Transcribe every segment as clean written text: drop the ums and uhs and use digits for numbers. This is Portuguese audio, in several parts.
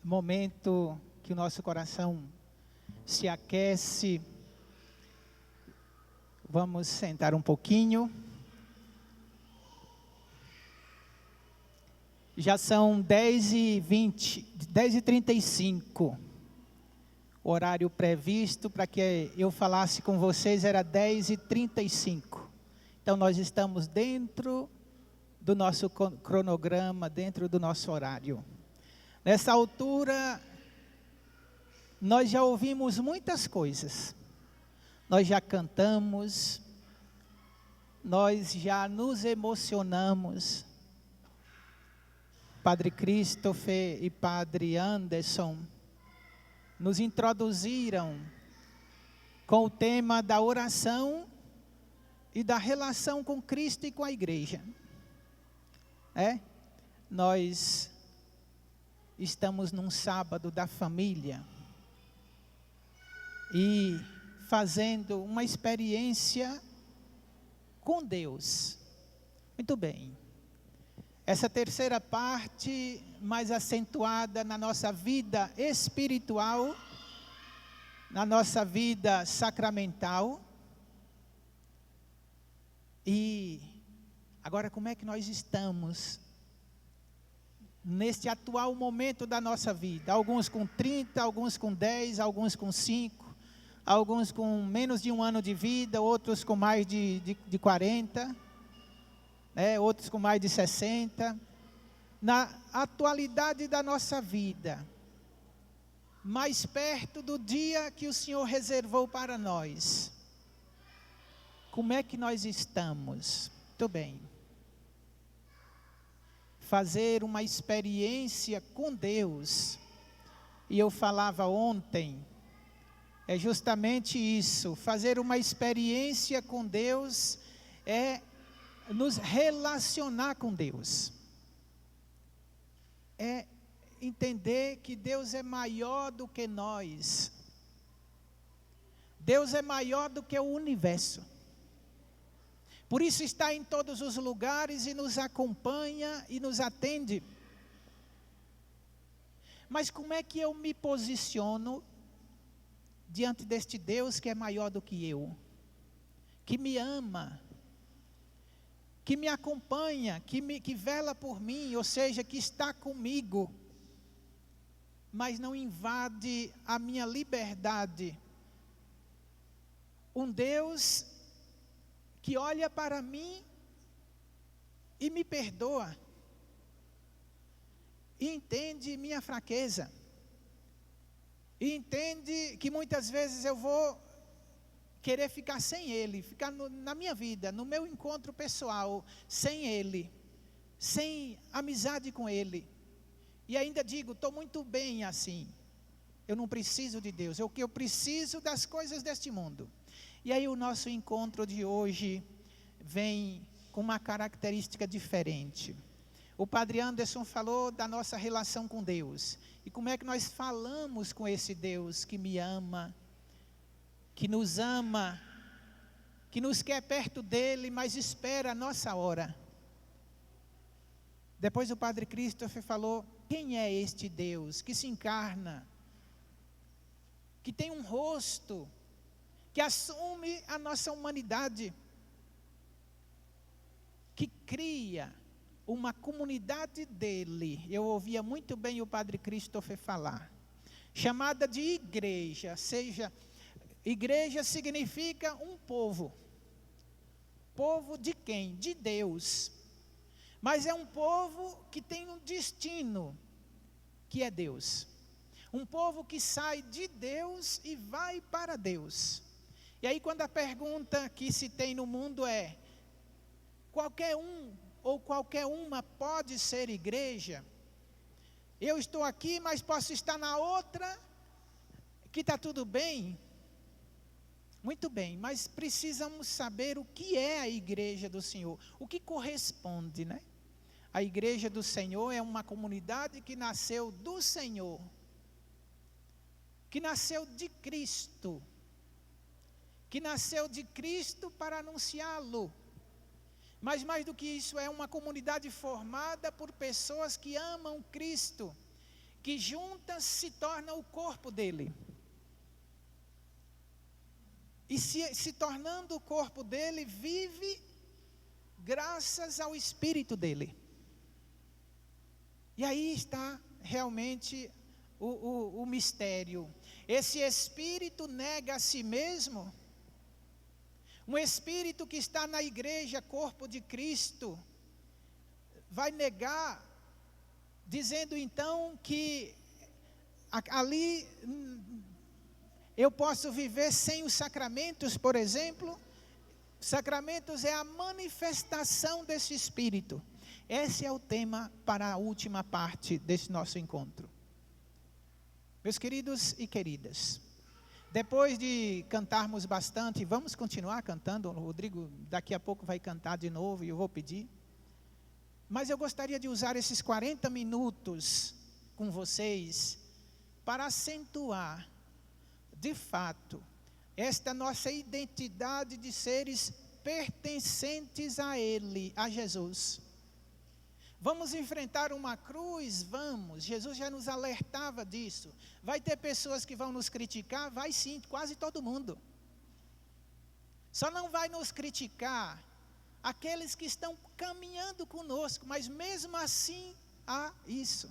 momento que o nosso coração se aquece. Vamos sentar um pouquinho. Já são 10h20, 10h35. O horário previsto para que eu falasse com vocês era 10h35. Então nós estamos dentro do nosso cronograma, dentro do nosso horário. Nessa altura, nós já ouvimos muitas coisas. Nós já cantamos, nós já nos emocionamos. Padre Christopher e Padre Anderson nos introduziram com o tema da oração e da relação com Cristo e com a igreja. Nós estamos num sábado da família e fazendo uma experiência com Deus. Muito bem. Essa terceira parte, mais acentuada na nossa vida espiritual, na nossa vida sacramental. E agora, como é que nós estamos neste atual momento da nossa vida? Alguns com 30, alguns com 10, alguns com 5, alguns com menos de um ano de vida, outros com mais de 40, outros com mais de 60. Na atualidade da nossa vida, mais perto do dia que o Senhor reservou para nós, como é que nós estamos? Muito bem. Fazer uma experiência com Deus, e eu falava ontem, é justamente isso. Fazer uma experiência com Deus é nos relacionar com Deus. É entender que Deus é maior do que nós. Deus é maior do que o universo. Por isso está em todos os lugares e nos acompanha e nos atende. Mas como é que eu me posiciono diante deste Deus que é maior do que eu? Que me ama, que me acompanha, que vela por mim, ou seja, que está comigo, mas não invade a minha liberdade. Um Deus que olha para mim e me perdoa, e entende minha fraqueza, e entende que muitas vezes eu vou querer ficar sem Ele, ficar na minha vida, no meu encontro pessoal, sem Ele, sem amizade com Ele, e ainda digo, estou muito bem assim, eu não preciso de Deus, eu preciso das coisas deste mundo. E aí o nosso encontro de hoje vem com uma característica diferente. O Padre Anderson falou da nossa relação com Deus. E como é que nós falamos com esse Deus que me ama, que nos ama, que nos quer perto dele, mas espera a nossa hora. Depois o Padre Christopher falou, quem é este Deus que se encarna, que tem um rosto, que assume a nossa humanidade, que cria uma comunidade dele. Eu ouvia muito bem o Padre Christopher falar, chamada de igreja, seja, igreja significa um povo. Povo de quem? De Deus. Mas é um povo que tem um destino, que é Deus. Um povo que sai de Deus e vai para Deus. E aí quando a pergunta que se tem no mundo é, qualquer um ou qualquer uma pode ser igreja? Eu estou aqui, mas posso estar na outra, que está tudo bem? Muito bem, mas precisamos saber o que é a igreja do Senhor, o que corresponde, né? A igreja do Senhor é uma comunidade que nasceu do Senhor, que nasceu de Cristo, que nasceu de Cristo para anunciá-lo. Mas mais do que isso, é uma comunidade formada por pessoas que amam Cristo, que juntas se torna o corpo dele. E se tornando o corpo dele, vive graças ao Espírito dele. E aí está realmente o mistério. Esse Espírito nega a si mesmo. Um Espírito que está na igreja, corpo de Cristo, vai negar, dizendo então que ali eu posso viver sem os sacramentos, por exemplo. Sacramentos é a manifestação desse Espírito. Esse é o tema para a última parte desse nosso encontro. Meus queridos e queridas, depois de cantarmos bastante, vamos continuar cantando. O Rodrigo daqui a pouco vai cantar de novo e eu vou pedir. Mas eu gostaria de usar esses 40 minutos com vocês para acentuar, de fato, esta nossa identidade de seres pertencentes a Ele, a Jesus. Vamos enfrentar uma cruz? Vamos. Jesus já nos alertava disso. Vai ter pessoas que vão nos criticar? Vai sim, quase todo mundo. Só não vai nos criticar aqueles que estão caminhando conosco, mas mesmo assim há isso.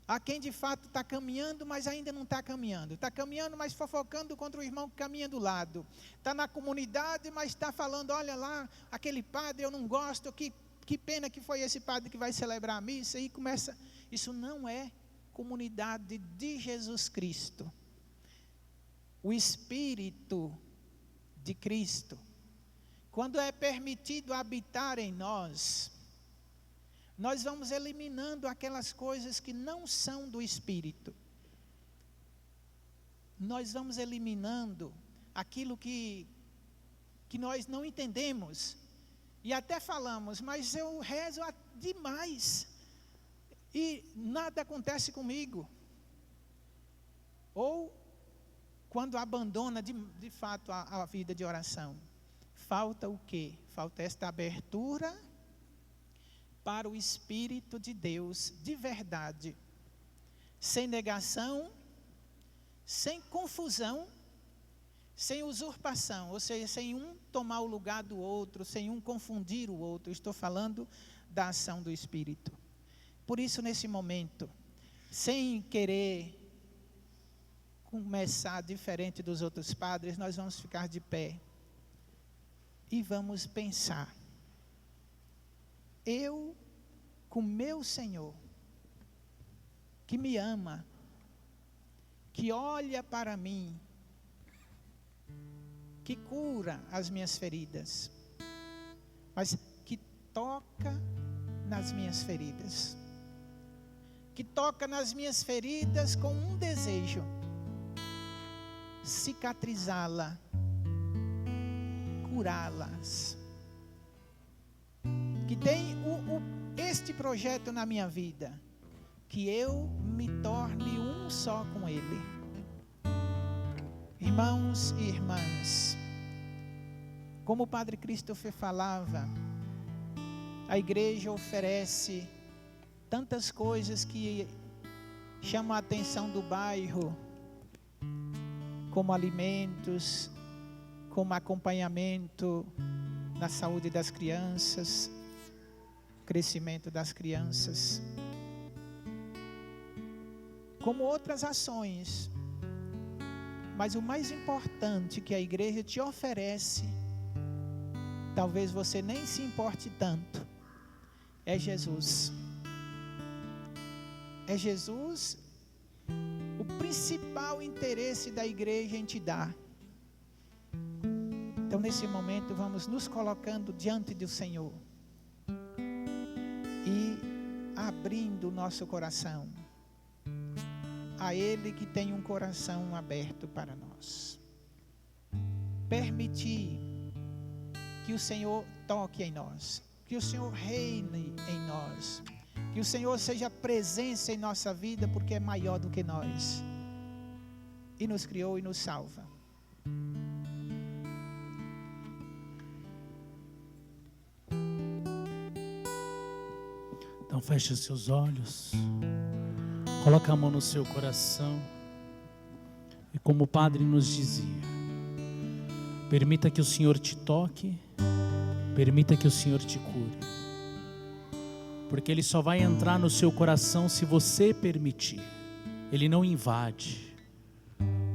Há quem de fato está caminhando, mas ainda não está caminhando. Está caminhando, mas fofocando contra o irmão que caminha do lado. Está na comunidade, mas está falando, olha lá, aquele padre eu não gosto, que pena que foi esse padre que vai celebrar a missa. E começa, isso não é comunidade de Jesus Cristo. O Espírito de Cristo, quando é permitido habitar em nós vamos eliminando aquelas coisas que não são do Espírito. Nós vamos eliminando aquilo que nós não entendemos. E até falamos, mas eu rezo demais e nada acontece comigo. Ou quando abandona de fato a vida de oração. Falta o quê? Falta esta abertura para o Espírito de Deus de verdade, sem negação, sem confusão, sem usurpação, ou seja, sem um tomar o lugar do outro, sem um confundir o outro. Estou falando da ação do Espírito. Por isso, nesse momento, sem querer começar diferente dos outros padres, nós vamos ficar de pé e vamos pensar. Eu, com meu Senhor, que me ama, que olha para mim, que cura as minhas feridas, mas que toca nas minhas feridas, que toca nas minhas feridas com um desejo: cicatrizá-la, curá-las. Que tem este projeto na minha vida, que eu me torne um só com Ele. Irmãos e irmãs, como o Padre Christopher falava, a igreja oferece tantas coisas que chamam a atenção do bairro, como alimentos, como acompanhamento na saúde das crianças, crescimento das crianças, como outras ações. Mas o mais importante que a igreja te oferece, talvez você nem se importe tanto, é Jesus. É Jesus o principal interesse da igreja em te dar. Então, nesse momento, vamos nos colocando diante do Senhor e abrindo o nosso coração a Ele, que tem um coração aberto para nós. Permitir que o Senhor toque em nós, que o Senhor reine em nós, que o Senhor seja presença em nossa vida, porque é maior do que nós e nos criou e nos salva. Então feche os seus olhos. Coloca a mão no seu coração e, como o Padre nos dizia, permita que o Senhor te toque, permita que o Senhor te cure, porque Ele só vai entrar no seu coração se você permitir. Ele não invade.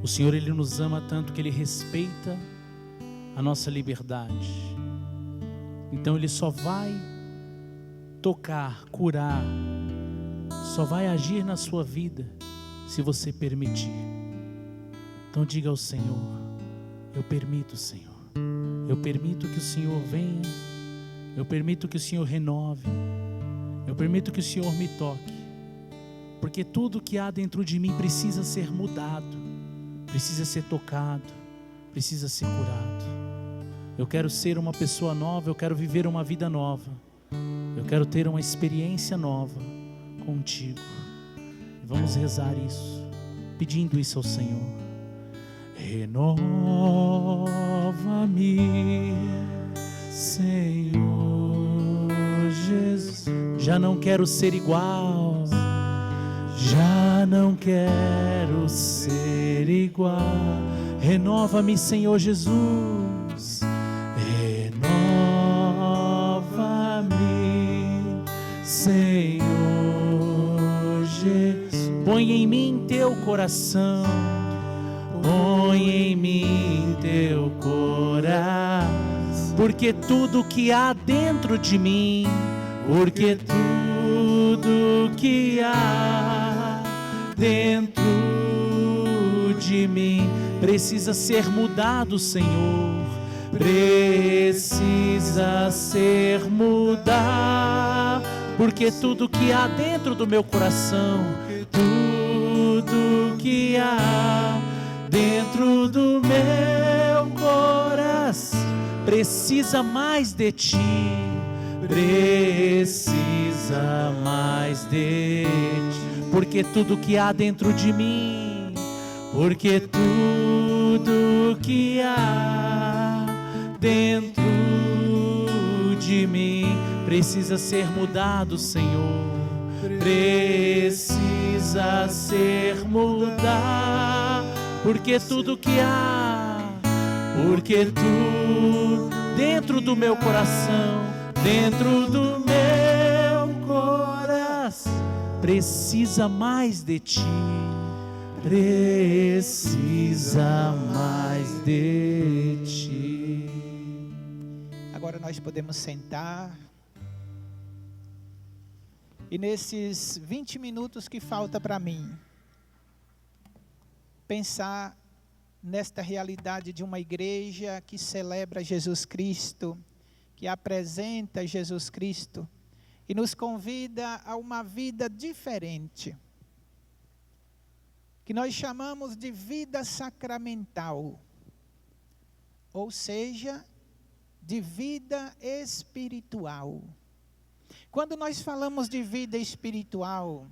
O Senhor, Ele nos ama tanto que Ele respeita a nossa liberdade. Então Ele só vai tocar, curar, só vai agir na sua vida se você permitir. Então diga ao Senhor: eu permito, Senhor. Eu permito que o Senhor venha. Eu permito que o Senhor renove. Eu permito que o Senhor me toque. Porque tudo que há dentro de mim precisa ser mudado, precisa ser tocado, precisa ser curado. Eu quero ser uma pessoa nova, eu quero viver uma vida nova. Eu quero ter uma experiência nova contigo. E vamos rezar isso, pedindo isso ao Senhor. Renova-me, Senhor Jesus. Já não quero ser igual, já não quero ser igual. Renova-me, Senhor Jesus. Renova-me, Senhor Jesus. Põe em mim teu coração, põe em mim teu coração, porque tudo que há dentro de mim, porque tudo que há dentro de mim precisa ser mudado, Senhor. Precisa ser mudado, porque tudo que há dentro do meu coração, tudo que há dentro do meu coração precisa mais de ti, precisa mais de ti, porque tudo que há dentro de mim, porque tudo que há dentro de mim precisa ser mudado, Senhor. Precisa ser mudado, porque tudo que há, porque tudo dentro do meu coração, dentro do meu coração precisa mais de ti, precisa mais de ti. Agora nós podemos sentar. E nesses 20 minutos que falta para mim, pensar nesta realidade de uma igreja que celebra Jesus Cristo, que apresenta Jesus Cristo e nos convida a uma vida diferente, que nós chamamos de vida sacramental, ou seja, de vida espiritual. Quando nós falamos de vida espiritual,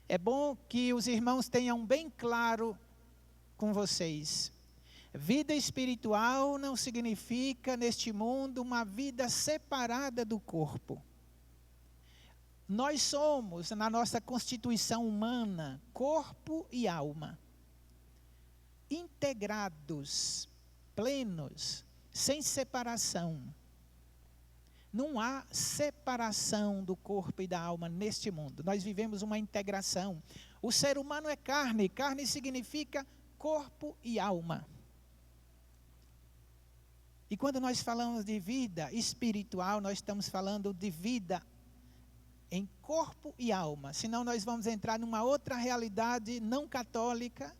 é bom que os irmãos tenham bem claro com vocês. Vida espiritual não significa neste mundo uma vida separada do corpo. Nós somos, na nossa constituição humana, corpo e alma, integrados, plenos, sem separação. Não há separação do corpo e da alma neste mundo. Nós vivemos uma integração. O ser humano é carne. Carne significa corpo e alma. E quando nós falamos de vida espiritual, nós estamos falando de vida em corpo e alma. Senão nós vamos entrar numa outra realidade não católica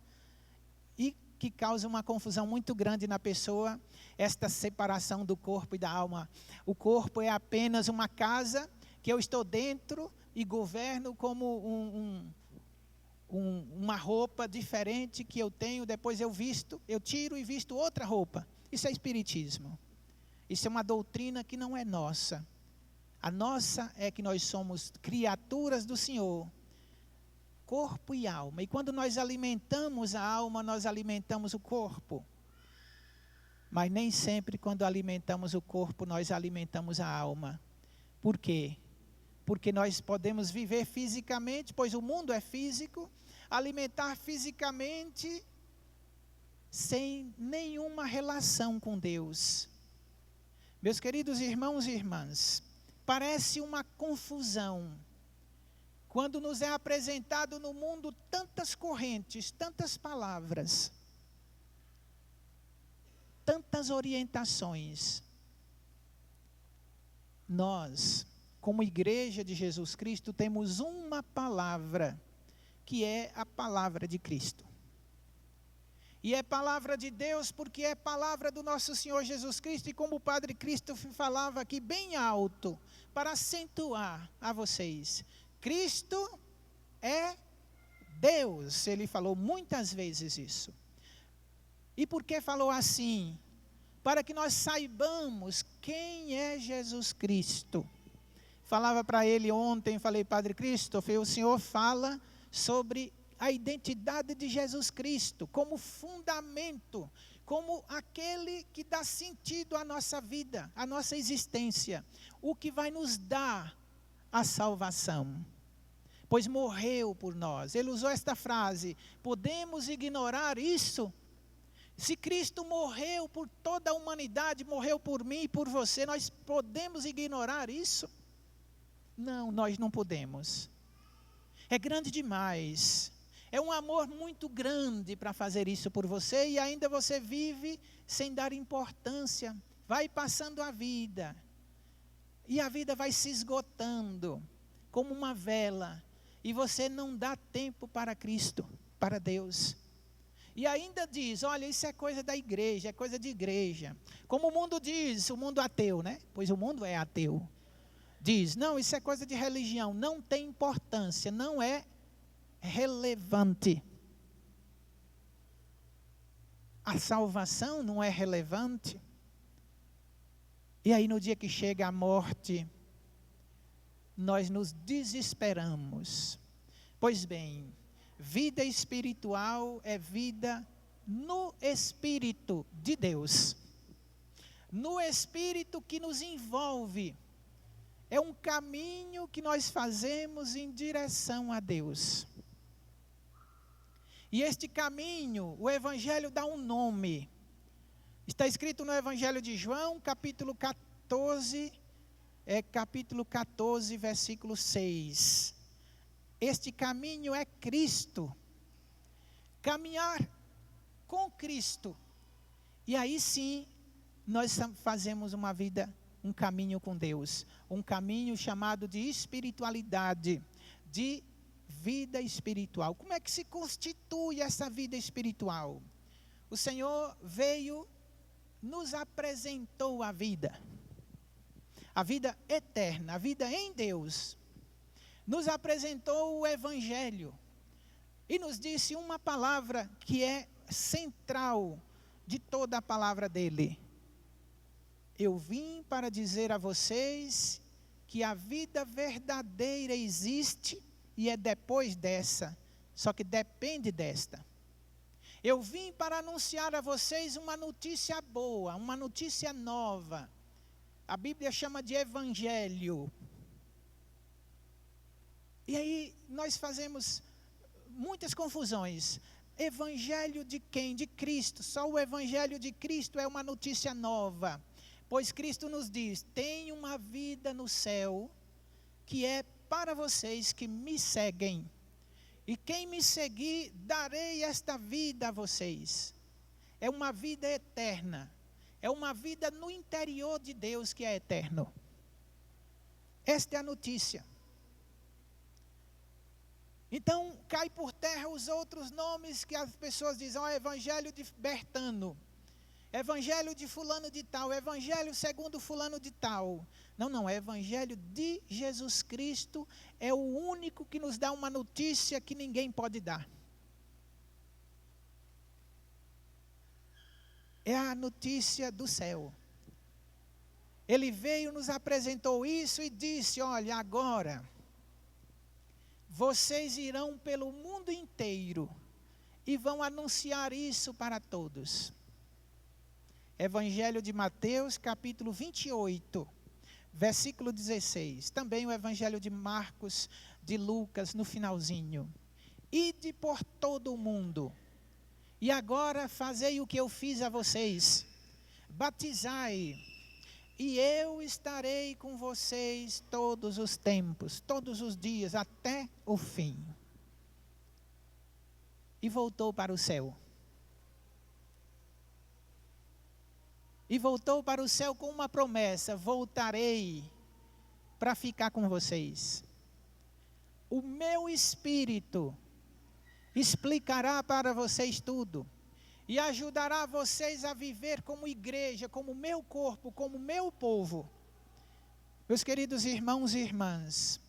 e que causa uma confusão muito grande na pessoa, esta separação do corpo e da alma. O corpo é apenas uma casa que eu estou dentro e governo como uma roupa diferente que eu tenho, depois eu tiro e visto outra roupa. Isso é espiritismo. Isso é uma doutrina que não é nossa. A nossa é que nós somos criaturas do Senhor, corpo e alma. E quando nós alimentamos a alma, nós alimentamos o corpo. Mas nem sempre quando alimentamos o corpo, nós alimentamos a alma. Por quê? porque nós podemos viver fisicamente, pois o mundo é físico, alimentar fisicamente, sem nenhuma relação com Deus. Meus queridos irmãos e irmãs, parece uma confusão quando nos é apresentado no mundo tantas correntes, tantas palavras, tantas orientações. Nós, como Igreja de Jesus Cristo, temos uma palavra, que é a palavra de Cristo. E é palavra de Deus porque é palavra do nosso Senhor Jesus Cristo. E como o Padre Cristo falava aqui bem alto, para acentuar a vocês, Cristo é Deus. Ele falou muitas vezes isso. E por que falou assim? Para que nós saibamos quem é Jesus Cristo. Falava para ele ontem, falei, Padre Christopher, o Senhor fala sobre a identidade de Jesus Cristo, como fundamento, como aquele que dá sentido à nossa vida, à nossa existência, o que vai nos dar a salvação, pois morreu por nós. Ele usou esta frase, podemos ignorar isso? Se Cristo morreu por toda a humanidade, morreu por mim e por você, nós podemos ignorar isso? Não, nós não podemos. É grande demais. É um amor muito grande para fazer isso por você e ainda você vive sem dar importância. Vai passando a vida. E a vida vai se esgotando como uma vela. E você não dá tempo para Cristo, para Deus. E ainda diz, olha, isso é coisa da igreja, é coisa de igreja. Como o mundo diz, o mundo ateu, né? Pois o mundo é ateu. Diz, não, isso é coisa de religião, não tem importância, não é relevante. A salvação não é relevante. E aí no dia que chega a morte, nós nos desesperamos. Pois bem, vida espiritual é vida no Espírito de Deus. No Espírito que nos envolve. É um caminho que nós fazemos em direção a Deus. E este caminho, o Evangelho dá um nome. Está escrito no Evangelho de João, capítulo 14, versículo 6. Este caminho é Cristo. Caminhar com Cristo. E aí sim, nós fazemos uma vida, um caminho com Deus. Um caminho chamado de espiritualidade, de vida espiritual. Como é que se constitui essa vida espiritual? O Senhor veio, nos apresentou a vida eterna, a vida em Deus. Nos apresentou o Evangelho e nos disse uma palavra que é central de toda a palavra dele. Eu vim para dizer a vocês que a vida verdadeira existe e é depois dessa, só que depende desta. Eu vim para anunciar a vocês uma notícia boa, uma notícia nova. A Bíblia chama de Evangelho. E aí nós fazemos muitas confusões. Evangelho de quem? De Cristo. Só o Evangelho de Cristo é uma notícia nova. Pois Cristo nos diz, tem uma vida no céu que é para vocês que me seguem. E quem me seguir, darei esta vida a vocês. É uma vida eterna. É uma vida no interior de Deus que é eterno. Esta é a notícia. Então, cai por terra os outros nomes que as pessoas dizem, Evangelho de Bertano. Evangelho de fulano de tal, Evangelho segundo fulano de tal. Não, Evangelho de Jesus Cristo é o único que nos dá uma notícia que ninguém pode dar. É a notícia do céu. Ele veio, nos apresentou isso e disse, olha, agora, vocês irão pelo mundo inteiro e vão anunciar isso para todos. Evangelho de Mateus, capítulo 28, versículo 16. Também o Evangelho de Marcos, de Lucas, no finalzinho. Ide por todo o mundo. E agora fazei o que eu fiz a vocês. Batizai. E eu estarei com vocês todos os tempos, todos os dias, até o fim. E voltou para o céu. E voltou para o céu com uma promessa: voltarei para ficar com vocês. O meu Espírito explicará para vocês tudo. E ajudará vocês a viver como igreja, como meu corpo, como meu povo. Meus queridos irmãos e irmãs,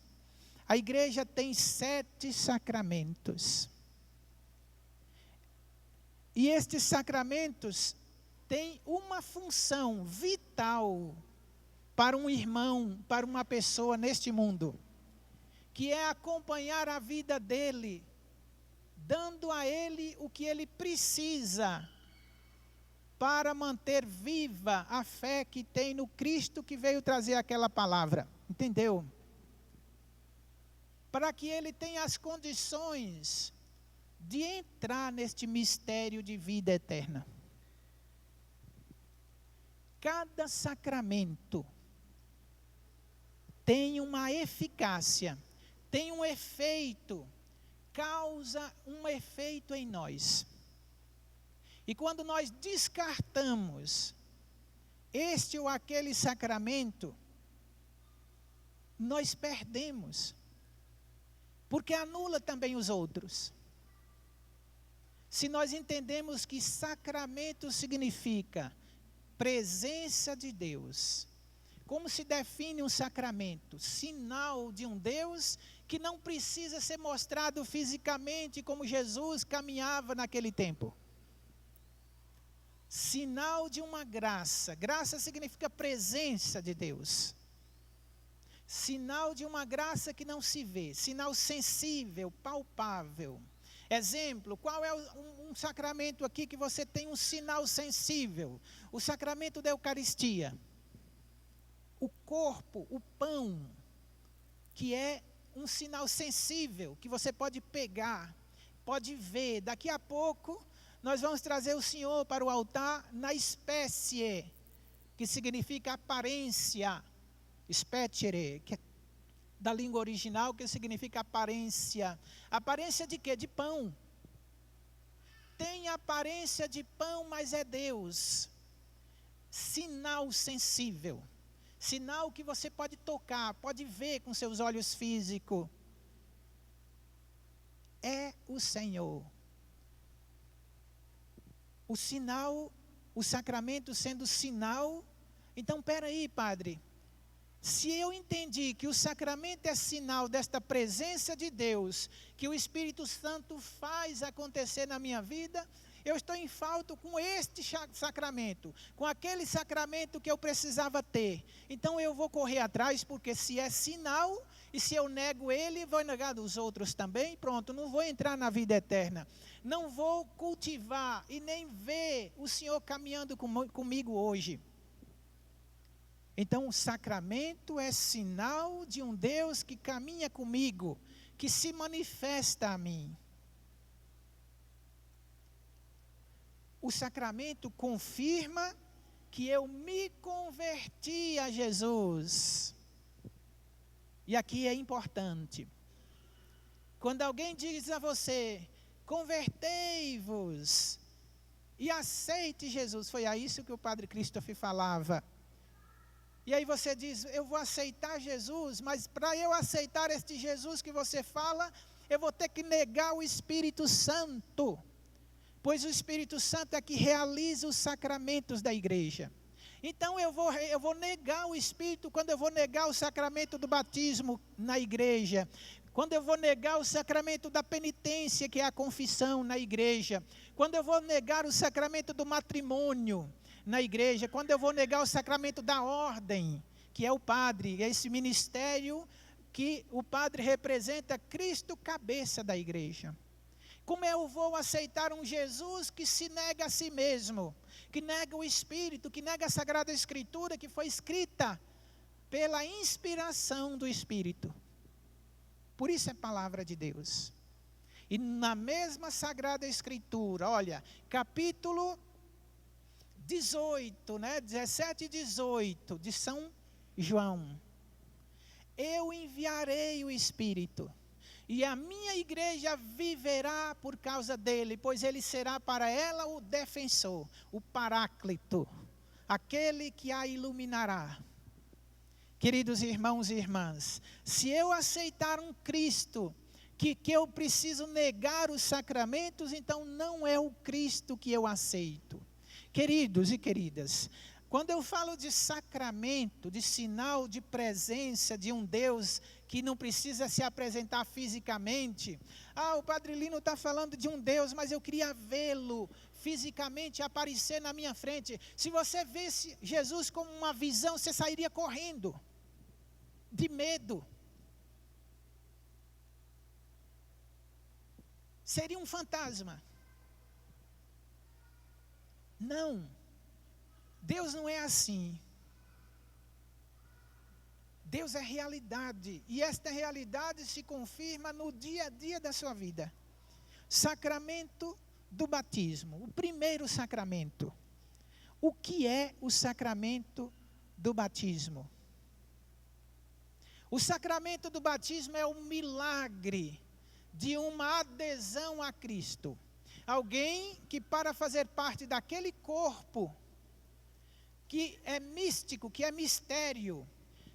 a igreja tem 7 sacramentos. E estes sacramentos têm uma função vital para um irmão, para uma pessoa neste mundo, que é acompanhar a vida dele, dando a ele o que ele precisa para manter viva a fé que tem no Cristo que veio trazer aquela palavra. Entendeu? Para que ele tenha as condições de entrar neste mistério de vida eterna. Cada sacramento tem uma eficácia, tem um efeito, causa um efeito em nós. E quando nós descartamos este ou aquele sacramento, nós perdemos, porque anula também os outros. Se nós entendemos que sacramento significa presença de Deus, como se define um sacramento? Sinal de um Deus que não precisa ser mostrado fisicamente como Jesus caminhava naquele tempo. Sinal de uma graça. Graça significa presença de Deus. Sinal de uma graça que não se vê. Sinal sensível, palpável. Exemplo, qual é um sacramento aqui que você tem um sinal sensível? O sacramento da Eucaristia. O corpo, o pão, que é um sinal sensível, que você pode pegar, pode ver. Daqui a pouco, nós vamos trazer o Senhor para o altar na espécie, que significa aparência. Spetere, que é da língua original, que significa aparência. Aparência de quê? De pão. Tem aparência de pão, mas é Deus. Sinal sensível. Sinal que você pode tocar, pode ver com seus olhos físicos. É o Senhor. O sinal, o sacramento sendo sinal. Então, peraí, padre. Se eu entendi que o sacramento é sinal desta presença de Deus, que o Espírito Santo faz acontecer na minha vida, eu estou em falta com este sacramento, com aquele sacramento que eu precisava ter. Então eu vou correr atrás, porque se é sinal, e se eu nego ele, vou negar dos outros também, pronto, não vou entrar na vida eterna. Não vou cultivar e nem ver o Senhor caminhando comigo hoje. Então o sacramento é sinal de um Deus que caminha comigo, que se manifesta a mim. O sacramento confirma que eu me converti a Jesus. E aqui é importante. Quando alguém diz a você, convertei-vos e aceite Jesus. Foi a isso que o Padre Christopher falava. E aí você diz, eu vou aceitar Jesus, mas para eu aceitar este Jesus que você fala, eu vou ter que negar o Espírito Santo. Pois o Espírito Santo é que realiza os sacramentos da igreja. Então eu vou negar o Espírito quando eu vou negar o sacramento do batismo na igreja. Quando eu vou negar o sacramento da penitência, que é a confissão na igreja. Quando eu vou negar o sacramento do matrimônio na igreja. Quando eu vou negar o sacramento da ordem, que é o padre. É esse ministério que o padre representa Cristo, cabeça da igreja. Como eu vou aceitar um Jesus que se nega a si mesmo, que nega o Espírito, que nega a Sagrada Escritura que foi escrita pela inspiração do Espírito. Por isso é palavra de Deus. E na mesma Sagrada Escritura, olha, capítulo 18, 17 e 18 de São João. Eu enviarei o Espírito, e a minha igreja viverá por causa dele, pois ele será para ela o defensor, o paráclito, aquele que a iluminará. Queridos irmãos e irmãs, se eu aceitar um Cristo que eu preciso negar os sacramentos, então não é o Cristo que eu aceito. Queridos e queridas, quando eu falo de sacramento, de sinal de presença de um Deus que não precisa se apresentar fisicamente, o Padre Lino está falando de um Deus, mas eu queria vê-lo fisicamente aparecer na minha frente. Se você visse Jesus como uma visão, você sairia correndo, de medo. Seria um fantasma. Não. Deus não é assim. Deus é realidade. E esta realidade se confirma no dia a dia da sua vida. Sacramento do batismo. O primeiro sacramento. O que é o sacramento do batismo? O sacramento do batismo é um milagre de uma adesão a Cristo. Alguém que, para fazer parte daquele corpo que é místico, que é mistério,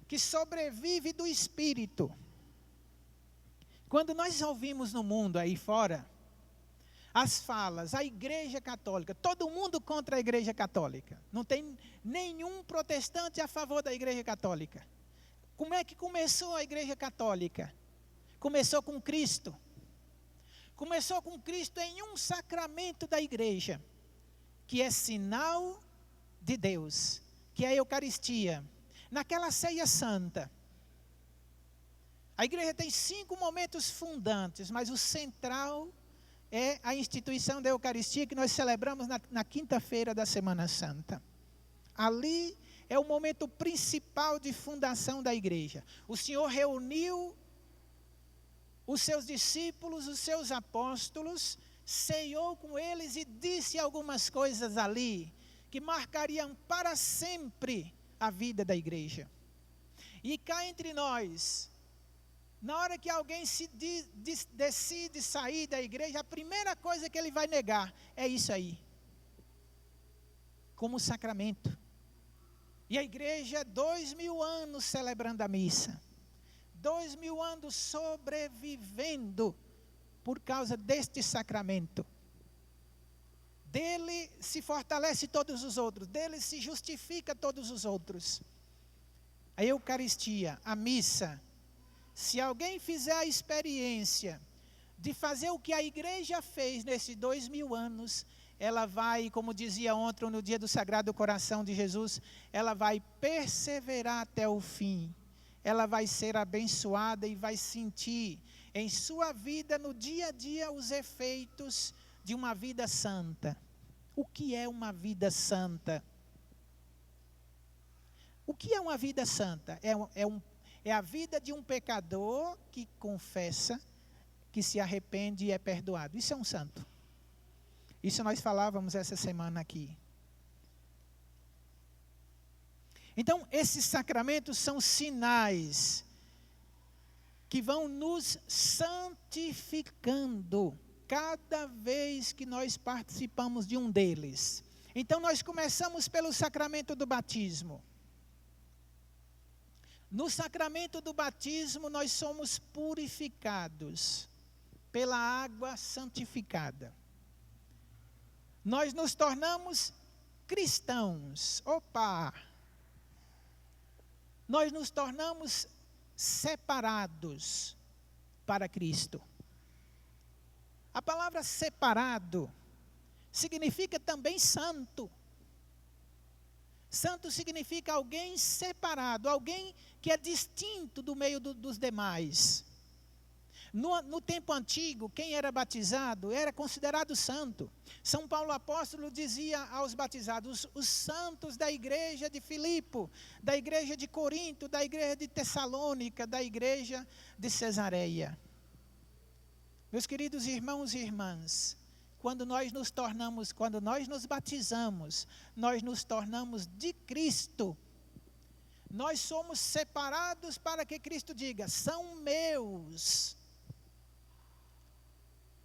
que sobrevive do Espírito. Quando nós ouvimos no mundo aí fora as falas, a Igreja Católica, todo mundo contra a Igreja Católica, não tem nenhum protestante a favor da Igreja Católica. Como é que começou a Igreja Católica? Começou com Cristo. Começou com Cristo em um sacramento da igreja, que é sinal de Deus, que é a Eucaristia. Naquela ceia santa, a igreja tem 5 momentos fundantes, mas o central é a instituição da Eucaristia, que nós celebramos na quinta-feira da Semana Santa. Ali é o momento principal de fundação da igreja. O Senhor reuniu os seus discípulos, os seus apóstolos, ceiou com eles e disse algumas coisas ali, que marcariam para sempre a vida da igreja. E cá entre nós, na hora que alguém decide sair da igreja, a primeira coisa que ele vai negar é isso aí, como sacramento. E a igreja, 2000 anos celebrando a missa, 2000 anos sobrevivendo por causa deste sacramento. Dele se fortalece todos os outros, dele se justifica todos os outros. A Eucaristia, a missa, se alguém fizer a experiência de fazer o que a igreja fez nesses 2000 anos, ela vai, como dizia ontem no dia do Sagrado Coração de Jesus, ela vai perseverar até o fim. Ela vai ser abençoada e vai sentir em sua vida, no dia a dia, os efeitos de uma vida santa. O que é uma vida santa? O que é uma vida santa? É a vida de um pecador que confessa, que se arrepende e é perdoado. Isso é um santo. Isso nós falávamos essa semana aqui. Então, esses sacramentos são sinais que vão nos santificando cada vez que nós participamos de um deles. Então, nós começamos pelo sacramento do batismo. No sacramento do batismo, nós somos purificados pela água santificada. Nós nos tornamos cristãos. Nós nos tornamos separados para Cristo. A palavra separado significa também santo. Santo significa alguém separado, alguém que é distinto do meio dos demais. No tempo antigo, quem era batizado era considerado santo. São Paulo apóstolo dizia aos batizados, os santos da igreja de Filipe, da igreja de Corinto, da igreja de Tessalônica, da igreja de Cesareia. Meus queridos irmãos e irmãs, quando nós nos batizamos, nós nos tornamos de Cristo. Nós somos separados para que Cristo diga, são meus.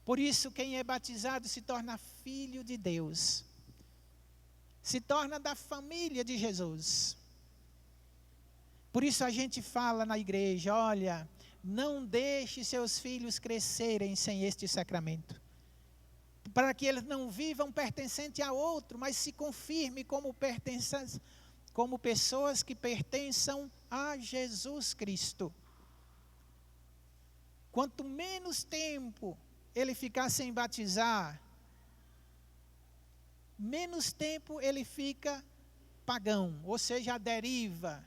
Por isso, quem é batizado se torna filho de Deus. Se torna da família de Jesus. Por isso a gente fala na igreja, olha, não deixe seus filhos crescerem sem este sacramento. Para que eles não vivam pertencente a outro, mas se confirme como pessoas que pertençam a Jesus Cristo. Quanto menos tempo ele ficar sem batizar, menos tempo ele fica pagão, ou seja, a deriva,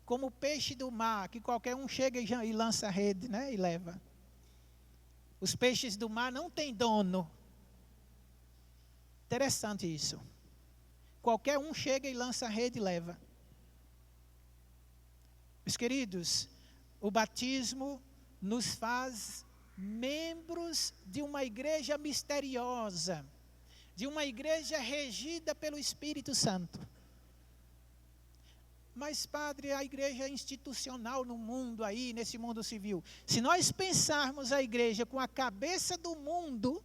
como o peixe do mar, que qualquer um chega e lança a rede, né, e leva. Os peixes do mar não têm dono. Interessante isso. Qualquer um chega e lança a rede e leva. Meus queridos, o batismo nos faz membros de uma igreja misteriosa, de uma igreja regida pelo Espírito Santo. Mas, padre, a igreja é institucional no mundo aí, nesse mundo civil. Se nós pensarmos a igreja com a cabeça do mundo,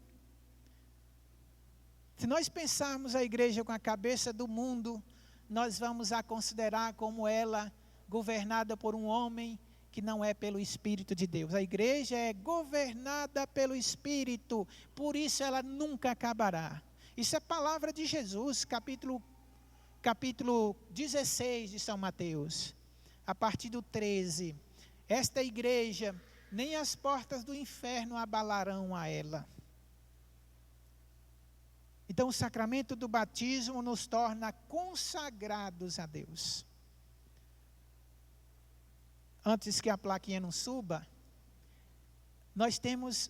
nós vamos a considerar como ela governada por um homem que não é pelo Espírito de Deus. A igreja é governada pelo Espírito, por isso ela nunca acabará. Isso é palavra de Jesus, capítulo 16 de São Mateus, a partir do 13. Esta igreja, nem as portas do inferno abalarão a ela. Então o sacramento do batismo nos torna consagrados a Deus. Antes que a plaquinha não suba, nós temos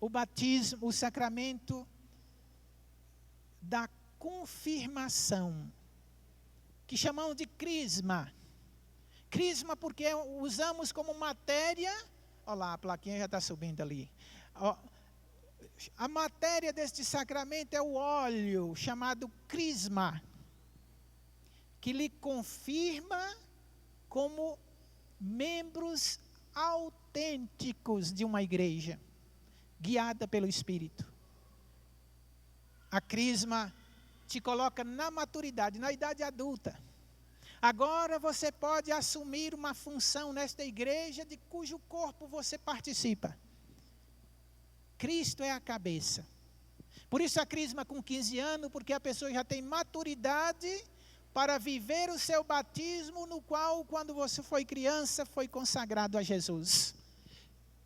o batismo, o sacramento da confirmação, que chamamos de crisma. Crisma porque usamos como matéria, olha lá, a plaquinha já está subindo ali. A matéria deste sacramento é o óleo, chamado crisma, que lhe confirma como membros autênticos de uma igreja, guiada pelo Espírito. A crisma te coloca na maturidade, na idade adulta. Agora você pode assumir uma função nesta igreja de cujo corpo você participa. Cristo é a cabeça. Por isso a crisma com 15 anos, porque a pessoa já tem maturidade para viver o seu batismo, no qual, quando você foi criança, foi consagrado a Jesus.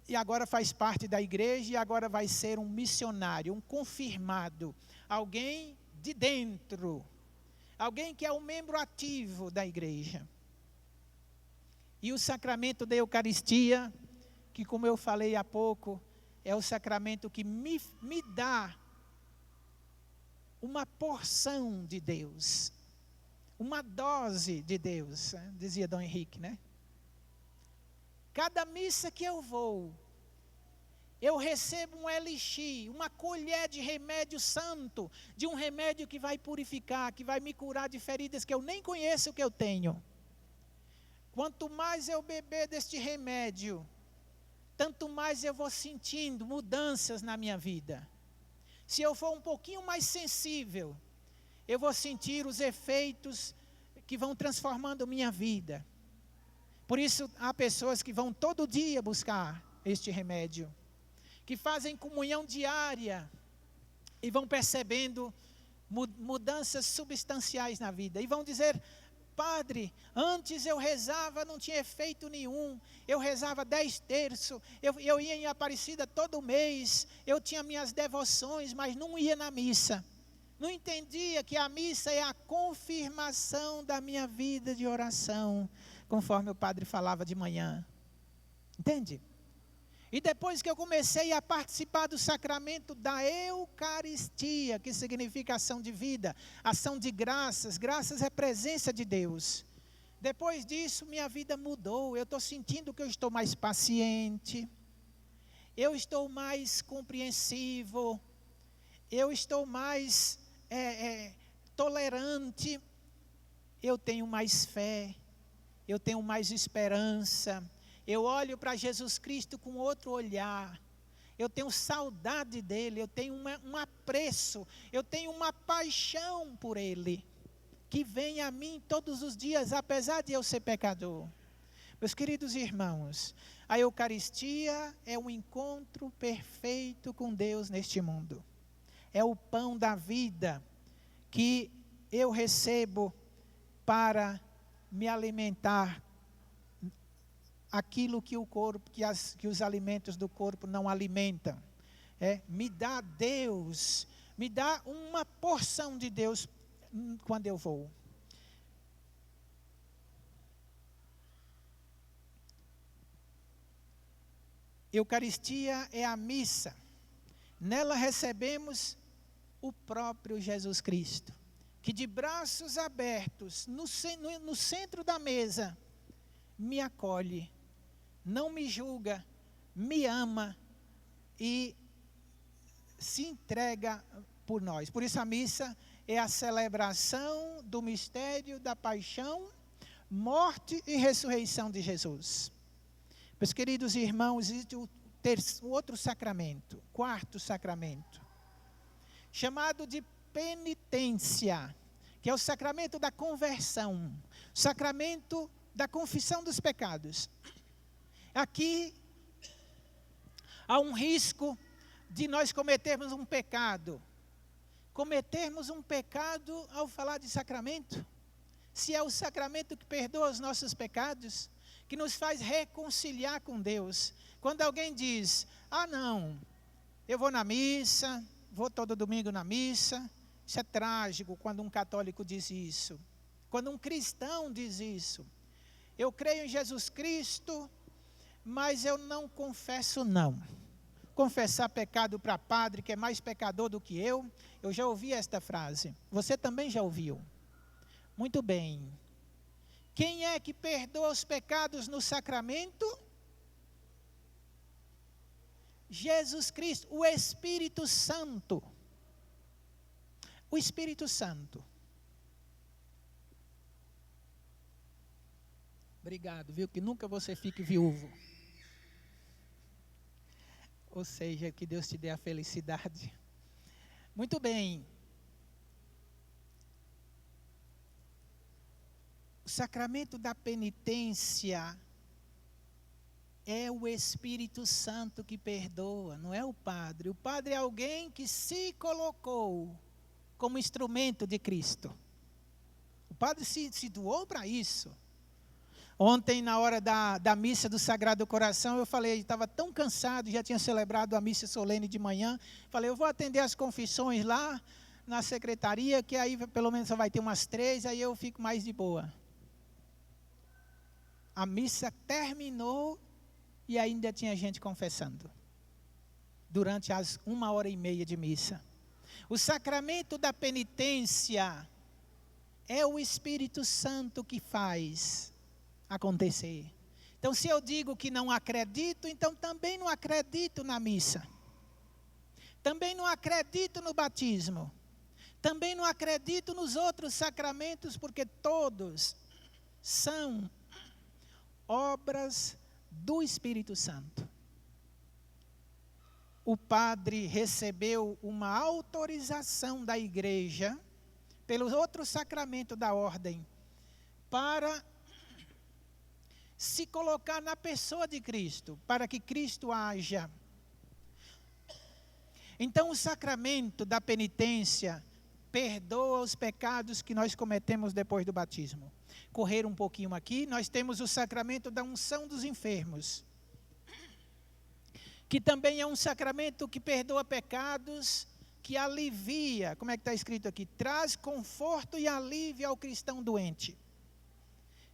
E agora faz parte da igreja, e agora vai ser um missionário, um confirmado, alguém de dentro, alguém que é um membro ativo da igreja. E o sacramento da Eucaristia, que como eu falei há pouco, é o sacramento que me dá uma porção de Deus, uma dose de Deus, dizia Dom Henrique, né? Cada missa que eu vou, eu recebo um elixir, uma colher de remédio santo, de um remédio que vai purificar, que vai me curar de feridas que eu nem conheço que eu tenho. Quanto mais eu beber deste remédio, tanto mais eu vou sentindo mudanças na minha vida. Se eu for um pouquinho mais sensível, eu vou sentir os efeitos que vão transformando minha vida. Por isso, há pessoas que vão todo dia buscar este remédio, que fazem comunhão diária e vão percebendo mudanças substanciais na vida. E vão dizer, padre, antes eu rezava, não tinha efeito nenhum, eu rezava 10 terços, eu ia em Aparecida todo mês, eu tinha minhas devoções, mas não ia na missa. Não entendia que a missa é a confirmação da minha vida de oração, conforme o padre falava de manhã. Entende? E depois que eu comecei a participar do sacramento da Eucaristia, que significa ação de vida, ação de graças, graças é presença de Deus. Depois disso, minha vida mudou. Eu estou sentindo que eu estou mais paciente, eu estou mais compreensivo, eu estou mais tolerante, eu tenho mais fé, eu tenho mais esperança. Eu olho para Jesus Cristo com outro olhar. Eu tenho saudade dele, eu tenho um apreço, eu tenho uma paixão por ele, que vem a mim todos os dias, apesar de eu ser pecador. Meus queridos irmãos, a Eucaristia é um encontro perfeito com Deus neste mundo. É o pão da vida que eu recebo para me alimentar aquilo que o corpo, que os alimentos do corpo não alimentam. Me dá Deus, me dá uma porção de Deus quando eu vou. Eucaristia é a missa. Nela recebemos o próprio Jesus Cristo, que de braços abertos, no centro da mesa, me acolhe, não me julga, me ama e se entrega por nós. Por isso a missa é a celebração do mistério da paixão, morte e ressurreição de Jesus. Meus queridos irmãos, existe o outro sacramento, quarto sacramento, chamado de penitência, que é o sacramento da conversão, o sacramento da confissão dos pecados. Aqui há um risco de nós cometermos um pecado. Cometermos um pecado ao falar de sacramento. Se é o sacramento que perdoa os nossos pecados, que nos faz reconciliar com Deus. Quando alguém diz, não, eu vou na missa, vou todo domingo na missa. Isso é trágico quando um católico diz isso. Quando um cristão diz isso. Eu creio em Jesus Cristo, mas eu não confesso não. Confessar pecado para padre, que é mais pecador do que eu já ouvi esta frase. Você também já ouviu? Muito bem. Quem é que perdoa os pecados no sacramento? Jesus Cristo, o Espírito Santo. O Espírito Santo. Obrigado, viu? Que nunca você fique viúvo. Ou seja, que Deus te dê a felicidade. Muito bem. O sacramento da penitência é o Espírito Santo que perdoa, não é o padre. O padre é alguém que se colocou como instrumento de Cristo. O padre se doou para isso. Ontem, na hora da missa do Sagrado Coração, eu falei, estava tão cansado, já tinha celebrado a missa solene de manhã. Falei, eu vou atender as confissões lá na secretaria, que aí pelo menos só vai ter umas 3, aí eu fico mais de boa. A missa terminou e ainda tinha gente confessando. Durante as 1h30 de missa. O sacramento da penitência é o Espírito Santo que faz acontecer. Então, se eu digo que não acredito, então também não acredito na missa. Também não acredito no batismo. Também não acredito nos outros sacramentos, porque todos são obras do Espírito Santo. O padre recebeu uma autorização da igreja, pelo outro sacramento da ordem, para se colocar na pessoa de Cristo, para que Cristo haja. Então o sacramento da penitência perdoa os pecados que nós cometemos depois do batismo. Correr um pouquinho aqui, nós temos o sacramento da unção dos enfermos, que também é um sacramento que perdoa pecados, que alivia, como é que está escrito aqui? Traz conforto e alívio ao cristão doente.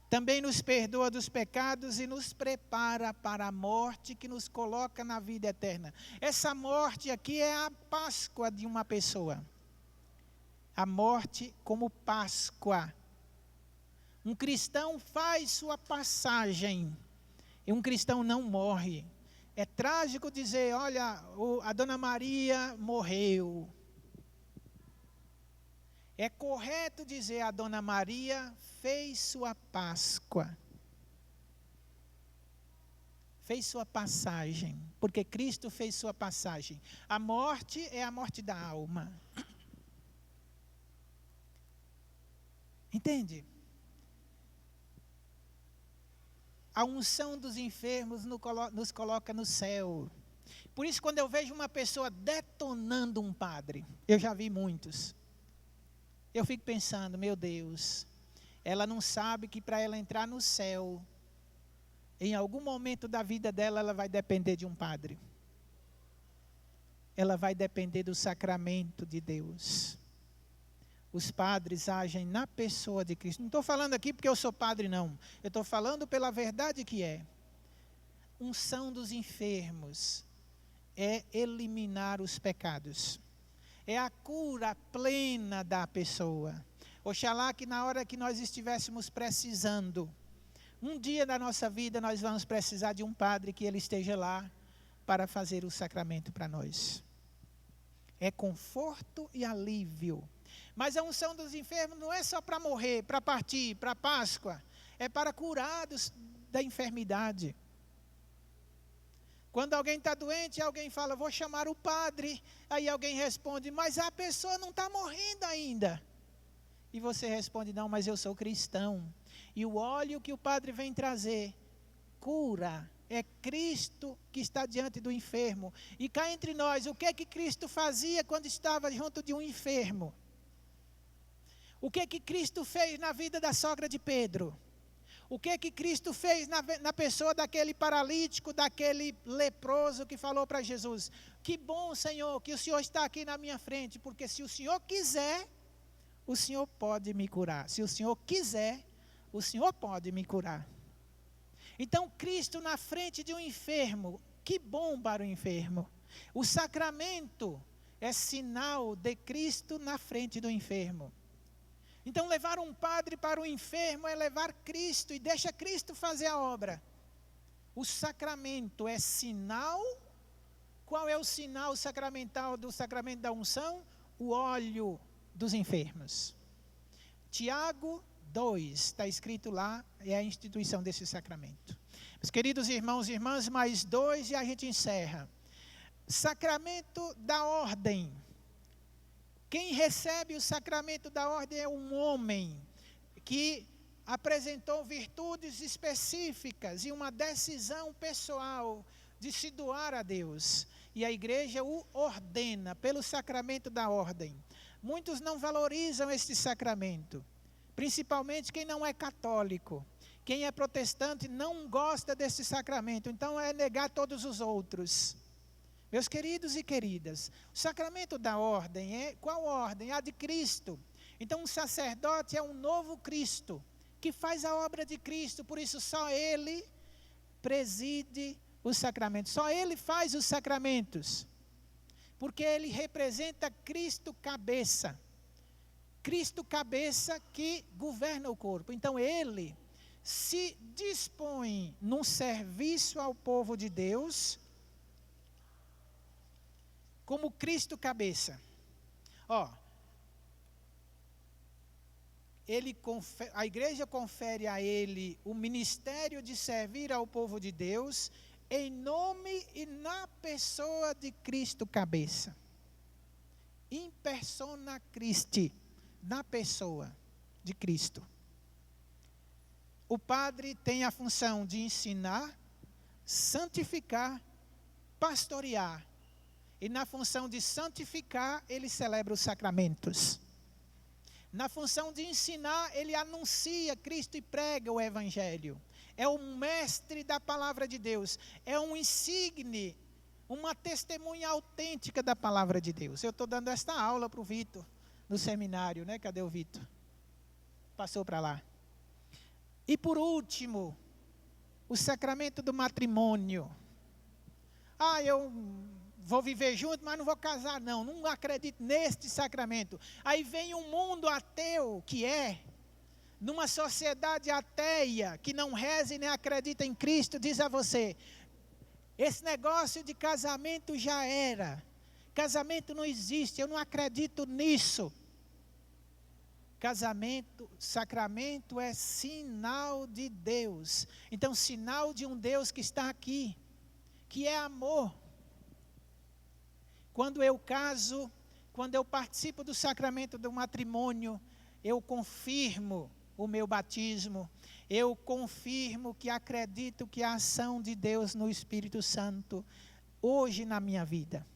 também nos perdoa dos pecados e nos prepara para a morte que nos coloca na vida eterna. Essa morte aqui é a Páscoa de uma pessoa. A morte como Páscoa. Um cristão faz sua passagem e um cristão não morre. É trágico dizer, olha, a Dona Maria morreu. É correto dizer, a Dona Maria fez sua Páscoa. Fez sua passagem, porque Cristo fez sua passagem. A morte é a morte da alma. Entende? A unção dos enfermos nos coloca no céu. Por isso, quando eu vejo uma pessoa detonando um padre, eu já vi muitos. Eu fico pensando, meu Deus, ela não sabe que para ela entrar no céu, em algum momento da vida dela, ela vai depender de um padre. Ela vai depender do sacramento de Deus. Os padres agem na pessoa de Cristo. Não estou falando aqui porque eu sou padre, não. Eu estou falando pela verdade que é. Unção dos enfermos é eliminar os pecados. É a cura plena da pessoa. Oxalá que na hora que nós estivéssemos precisando, um dia da nossa vida nós vamos precisar de um padre que ele esteja lá para fazer o sacramento para nós. É conforto e alívio. Mas a unção dos enfermos não é só para morrer, para partir, para Páscoa. É para curados da enfermidade. Quando alguém está doente, alguém fala, vou chamar o padre. Aí alguém responde, mas a pessoa não está morrendo ainda. E você responde, não, mas eu sou cristão. E o óleo que o padre vem trazer, cura. É Cristo que está diante do enfermo. E cá entre nós, o que é que Cristo fazia quando estava junto de um enfermo? O que é que Cristo fez na vida da sogra de Pedro? O que é que Cristo fez na pessoa daquele paralítico, daquele leproso que falou para Jesus? Que bom, Senhor, que o Senhor está aqui na minha frente, porque se o Senhor quiser, o Senhor pode me curar. Se o Senhor quiser, o Senhor pode me curar. Então, Cristo na frente de um enfermo, que bom para o enfermo. O sacramento é sinal de Cristo na frente do enfermo. Então, levar um padre para o enfermo é levar Cristo e deixa Cristo fazer a obra. O sacramento é sinal. Qual é o sinal sacramental do sacramento da unção? O óleo dos enfermos. Tiago 2, está escrito lá, é a instituição desse sacramento. Meus queridos irmãos e irmãs, mais 2 e a gente encerra. Sacramento da ordem. Quem recebe o sacramento da ordem é um homem que apresentou virtudes específicas e uma decisão pessoal de se doar a Deus. E a igreja o ordena pelo sacramento da ordem. Muitos não valorizam este sacramento, principalmente quem não é católico. Quem é protestante não gosta desse sacramento, então é negar todos os outros. Meus queridos e queridas, o sacramento da ordem é, qual ordem? A de Cristo. Então um sacerdote é um novo Cristo, que faz a obra de Cristo, por isso só ele preside os sacramentos, só ele faz os sacramentos, porque ele representa Cristo cabeça. Cristo cabeça que governa o corpo. Então ele se dispõe num serviço ao povo de Deus, como Cristo cabeça. A igreja confere a ele o ministério de servir ao povo de Deus, em nome e na pessoa de Cristo cabeça. In persona Christi, na pessoa de Cristo. O padre tem a função de ensinar, santificar, pastorear. E na função de santificar, ele celebra os sacramentos. Na função de ensinar, ele anuncia Cristo e prega o Evangelho. É o mestre da palavra de Deus. É um insigne, uma testemunha autêntica da palavra de Deus. Eu estou dando esta aula para o Vitor, no seminário, né? Cadê o Vitor? Passou para lá. E por último, o sacramento do matrimônio. Eu vou viver junto, mas não vou casar não. Não acredito neste sacramento. Aí vem um mundo ateu numa sociedade ateia, que não reza e nem acredita em Cristo, diz a você, esse negócio de casamento já era. Casamento não existe, eu não acredito nisso. Casamento, sacramento é sinal de Deus. Então, sinal de um Deus que está aqui, que é amor. Quando eu caso, quando eu participo do sacramento do matrimônio, eu confirmo o meu batismo, eu confirmo que acredito que a ação de Deus no Espírito Santo, hoje na minha vida.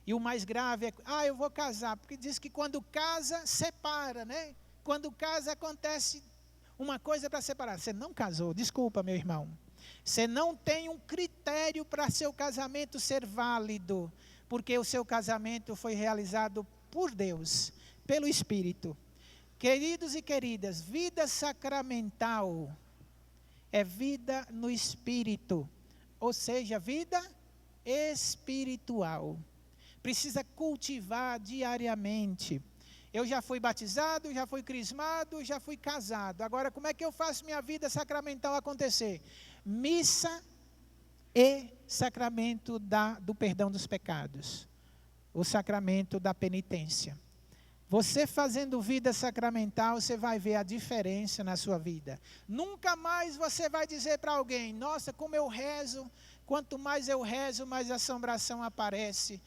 E o mais grave é, eu vou casar, porque diz que quando casa, separa, né? Quando casa, acontece uma coisa para separar. Você não casou, desculpa, meu irmão. Você não tem um critério para seu casamento ser válido, porque o seu casamento foi realizado por Deus, pelo Espírito. Queridos e queridas, vida sacramental é vida no Espírito, ou seja, vida espiritual. Precisa cultivar diariamente. Eu já fui batizado, já fui crismado, já fui casado. Agora, como é que eu faço minha vida sacramental acontecer? Missa e sacramento do perdão dos pecados. O sacramento da penitência. Você fazendo vida sacramental, você vai ver a diferença na sua vida. Nunca mais você vai dizer para alguém, nossa, como eu rezo, quanto mais eu rezo, mais assombração aparece.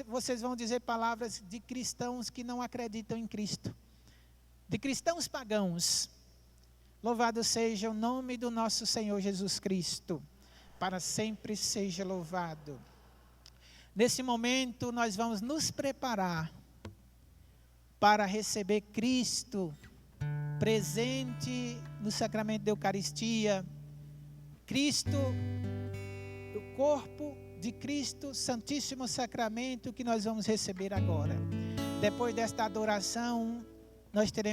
Vocês vão dizer palavras de cristãos que não acreditam em Cristo. De cristãos pagãos. Louvado seja o nome do nosso Senhor Jesus Cristo. Para sempre seja louvado. Nesse momento, nós vamos nos preparar para receber Cristo presente no sacramento da Eucaristia. Cristo, o corpo de Cristo, Santíssimo Sacramento, que nós vamos receber agora. Depois desta adoração, nós teremos